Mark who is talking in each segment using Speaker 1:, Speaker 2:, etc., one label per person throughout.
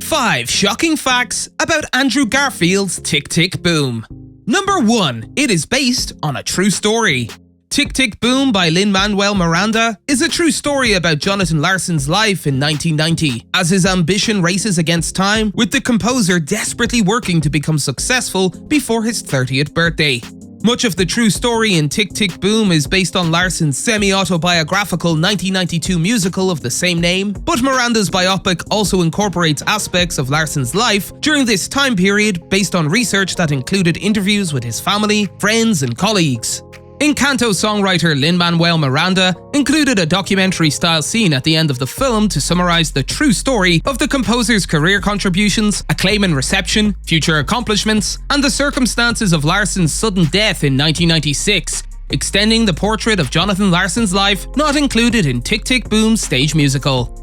Speaker 1: 5 shocking facts about Andrew Garfield's Tick Tick Boom. Number 1. It is based on a true story. Tick Tick Boom by Lin-Manuel Miranda is a true story about Jonathan Larson's life in 1990, as his ambition races against time, with the composer desperately working to become successful before his 30th birthday. Much of the true story in Tick Tick Boom is based on Larson's semi-autobiographical 1992 musical of the same name, but Miranda's biopic also incorporates aspects of Larson's life during this time period based on research that included interviews with his family, friends, and colleagues. Encanto songwriter Lin-Manuel Miranda included a documentary-style scene at the end of the film to summarize the true story of the composer's career contributions, acclaim and reception, future accomplishments, and the circumstances of Larson's sudden death in 1996, extending the portrait of Jonathan Larson's life not included in Tick Tick Boom's stage musical.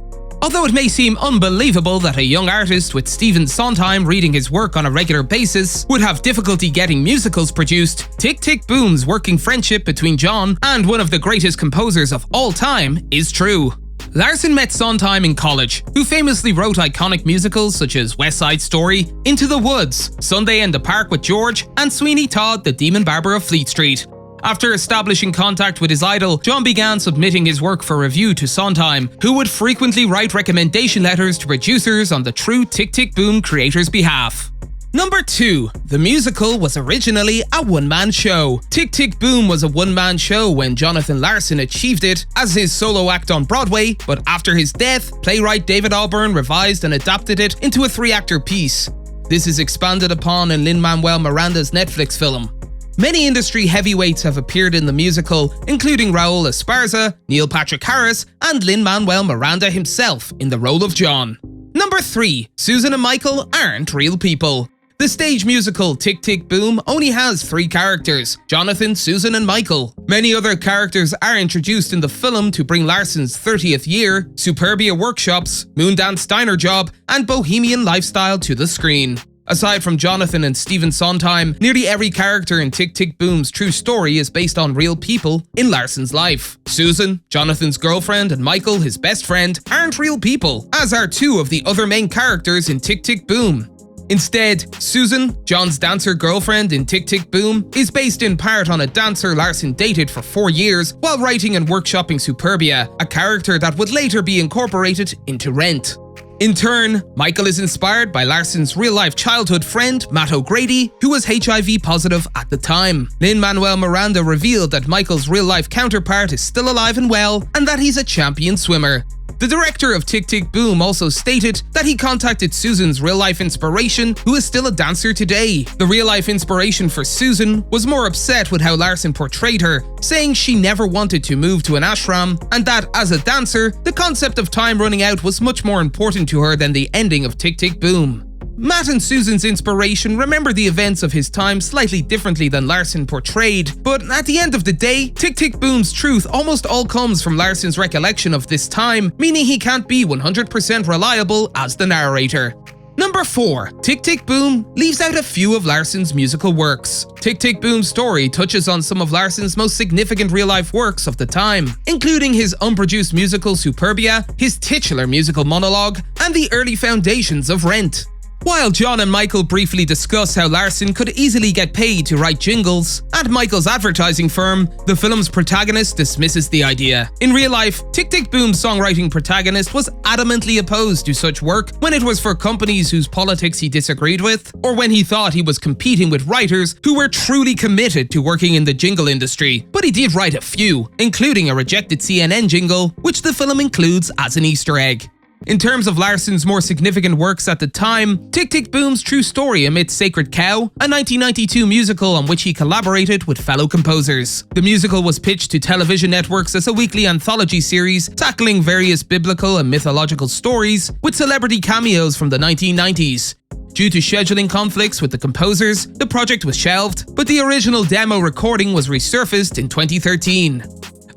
Speaker 1: Although it may seem unbelievable that a young artist with Stephen Sondheim reading his work on a regular basis would have difficulty getting musicals produced, Tick Tick Boom's working friendship between John and one of the greatest composers of all time is true. Larson met Sondheim in college, who famously wrote iconic musicals such as West Side Story, Into the Woods, Sunday in the Park with George, and Sweeney Todd, the Demon Barber of Fleet Street. After establishing contact with his idol, John began submitting his work for review to Sondheim, who would frequently write recommendation letters to producers on the true Tick Tick Boom creators' behalf. Number 2. The musical was originally a one-man show. Tick Tick Boom was a one-man show when Jonathan Larson achieved it as his solo act on Broadway, but after his death, playwright David Alburn revised and adapted it into a 3-actor piece. This is expanded upon in Lin-Manuel Miranda's Netflix film. Many industry heavyweights have appeared in the musical, including Raul Esparza, Neil Patrick Harris, and Lin-Manuel Miranda himself in the role of John. Number 3. Susan and Michael aren't real people. The stage musical Tick Tick Boom only has 3 characters: Jonathan, Susan, and Michael. Many other characters are introduced in the film to bring Larson's 30th year, Superbia workshops, Moondance Diner job, and bohemian lifestyle to the screen. Aside from Jonathan and Stephen Sondheim, nearly every character in Tick Tick Boom's true story is based on real people in Larson's life. Susan, Jonathan's girlfriend, and Michael, his best friend, aren't real people, as are 2 of the other main characters in Tick Tick Boom. Instead, Susan, John's dancer girlfriend in Tick Tick Boom, is based in part on a dancer Larson dated for 4 years while writing and workshopping Superbia, a character that would later be incorporated into Rent. In turn, Michael is inspired by Larson's real-life childhood friend, Matt O'Grady, who was HIV positive at the time. Lin-Manuel Miranda revealed that Michael's real-life counterpart is still alive and well, and that he's a champion swimmer. The director of Tick Tick Boom also stated that he contacted Susan's real-life inspiration, who is still a dancer today. The real-life inspiration for Susan was more upset with how Larson portrayed her, saying she never wanted to move to an ashram, and that, as a dancer, the concept of time running out was much more important to her than the ending of Tick Tick Boom. Matt and Susan's inspiration remember the events of his time slightly differently than Larson portrayed, but at the end of the day, Tick Tick Boom's truth almost all comes from Larson's recollection of this time, meaning he can't be 100% reliable as the narrator. Number 4. Tick Tick Boom leaves out a few of Larson's musical works. Tick Tick Boom's story touches on some of Larson's most significant real-life works of the time, including his unproduced musical Superbia, his titular musical monologue, and the early foundations of Rent. While John and Michael briefly discuss how Larson could easily get paid to write jingles, at Michael's advertising firm, the film's protagonist dismisses the idea. In real life, Tick Tick Boom's songwriting protagonist was adamantly opposed to such work when it was for companies whose politics he disagreed with, or when he thought he was competing with writers who were truly committed to working in the jingle industry. But he did write a few, including a rejected CNN jingle, which the film includes as an Easter egg. In terms of Larson's more significant works at the time, Tick Tick Boom's true story omits Sacred Cow, a 1992 musical on which he collaborated with fellow composers. The musical was pitched to television networks as a weekly anthology series tackling various biblical and mythological stories, with celebrity cameos from the 1990s. Due to scheduling conflicts with the composers, the project was shelved, but the original demo recording was resurfaced in 2013.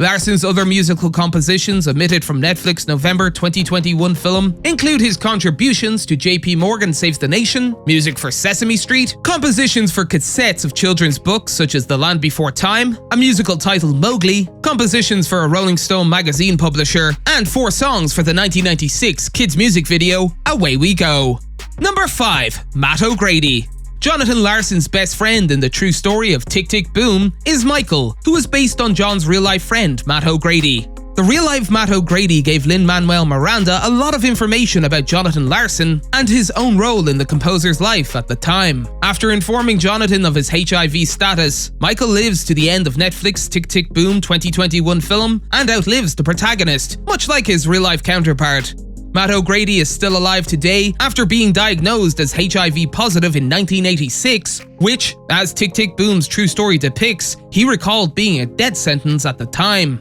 Speaker 1: Larson's other musical compositions omitted from Netflix's November 2021 film include his contributions to JP Morgan Saves the Nation, music for Sesame Street, compositions for cassettes of children's books such as The Land Before Time, a musical titled Mowgli, compositions for a Rolling Stone magazine publisher, and 4 songs for the 1996 kids music video, Away We Go. Number 5. Matt O'Grady. Jonathan Larson's best friend in the true story of Tick, Tick, Boom is Michael, who is based on John's real-life friend, Matt O'Grady. The real-life Matt O'Grady gave Lin-Manuel Miranda a lot of information about Jonathan Larson and his own role in the composer's life at the time. After informing Jonathan of his HIV status, Michael lives to the end of Netflix's Tick, Tick, Boom 2021 film and outlives the protagonist, much like his real-life counterpart. Matt O'Grady is still alive today after being diagnosed as HIV positive in 1986, which, as Tick, Tick, Boom's true story depicts, he recalled being a death sentence at the time.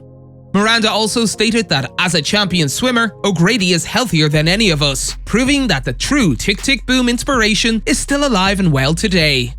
Speaker 1: Miranda also stated that as a champion swimmer, O'Grady is healthier than any of us, proving that the true Tick, Tick, Boom inspiration is still alive and well today.